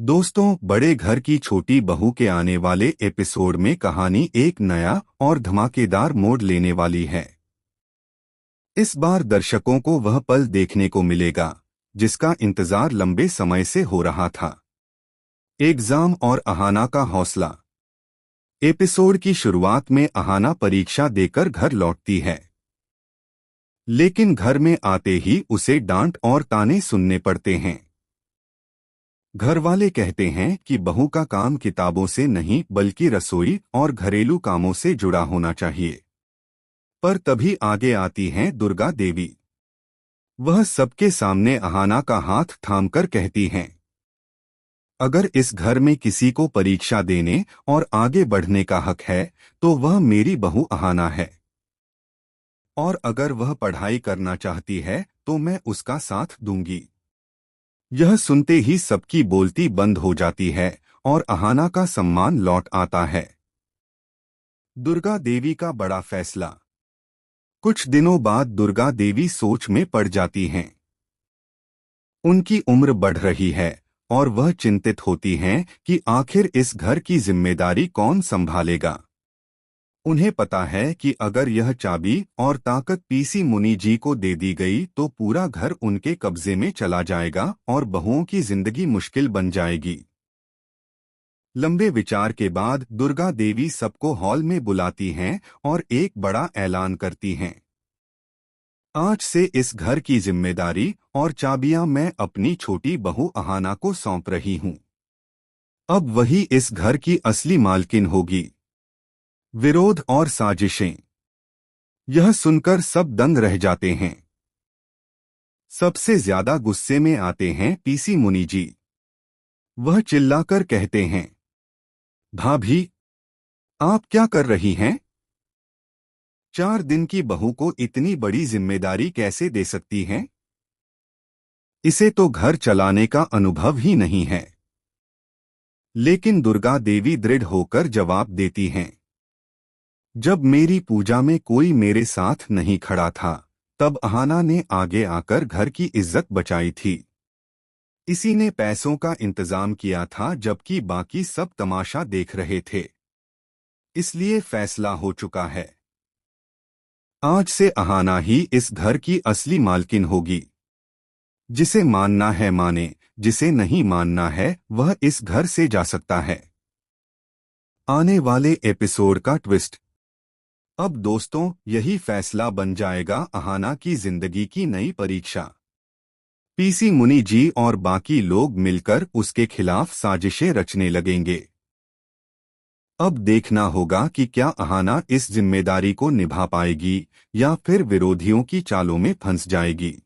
दोस्तों, बड़े घर की छोटी बहू के आने वाले एपिसोड में कहानी एक नया और धमाकेदार मोड़ लेने वाली है। इस बार दर्शकों को वह पल देखने को मिलेगा जिसका इंतजार लंबे समय से हो रहा था। एग्जाम और अहाना का हौसला। एपिसोड की शुरुआत में अहाना परीक्षा देकर घर लौटती है, लेकिन घर में आते ही उसे डांट और ताने सुनने पड़ते हैं। घर वाले कहते हैं कि बहू का काम किताबों से नहीं बल्कि रसोई और घरेलू कामों से जुड़ा होना चाहिए। पर तभी आगे आती हैं दुर्गा देवी। वह सबके सामने अहाना का हाथ थामकर कहती हैं, अगर इस घर में किसी को परीक्षा देने और आगे बढ़ने का हक है तो वह मेरी बहू अहाना है। और अगर वह पढ़ाई करना चाहती है तो मैं उसका साथ दूंगी। यह सुनते ही सबकी बोलती बंद हो जाती है और अहाना का सम्मान लौट आता है। दुर्गा देवी का बड़ा फैसला। कुछ दिनों बाद दुर्गा देवी सोच में पड़ जाती हैं। उनकी उम्र बढ़ रही है और वह चिंतित होती हैं कि आखिर इस घर की जिम्मेदारी कौन संभालेगा। उन्हें पता है कि अगर यह चाबी और ताकत पीसी मुनि जी को दे दी गई तो पूरा घर उनके कब्जे में चला जाएगा और बहुओं की जिंदगी मुश्किल बन जाएगी। लंबे विचार के बाद दुर्गा देवी सबको हॉल में बुलाती हैं और एक बड़ा ऐलान करती हैं, आज से इस घर की जिम्मेदारी और चाबियां मैं अपनी छोटी बहू अहाना को सौंप रही हूं। अब वही इस घर की असली मालकिन होगी। विरोध और साजिशें। यह सुनकर सब दंग रह जाते हैं। सबसे ज्यादा गुस्से में आते हैं पीसी मुनि जी। वह चिल्लाकर कहते हैं, भाभी, आप क्या कर रही हैं? 4 दिन की बहू को इतनी बड़ी जिम्मेदारी कैसे दे सकती हैं? इसे तो घर चलाने का अनुभव ही नहीं है। लेकिन दुर्गा देवी दृढ़ होकर जवाब देती हैं, जब मेरी पूजा में कोई मेरे साथ नहीं खड़ा था तब अहाना ने आगे आकर घर की इज्जत बचाई थी। इसी ने पैसों का इंतजाम किया था जबकि बाकी सब तमाशा देख रहे थे। इसलिए फैसला हो चुका है, आज से अहाना ही इस घर की असली मालकिन होगी। जिसे मानना है माने, जिसे नहीं मानना है वह इस घर से जा सकता है। आने वाले एपिसोड का ट्विस्ट। अब दोस्तों, यही फैसला बन जाएगा अहाना की जिंदगी की नई परीक्षा। पीसी मुनि जी और बाकी लोग मिलकर उसके खिलाफ साजिशें रचने लगेंगे। अब देखना होगा कि क्या अहाना इस जिम्मेदारी को निभा पाएगी या फिर विरोधियों की चालों में फंस जाएगी।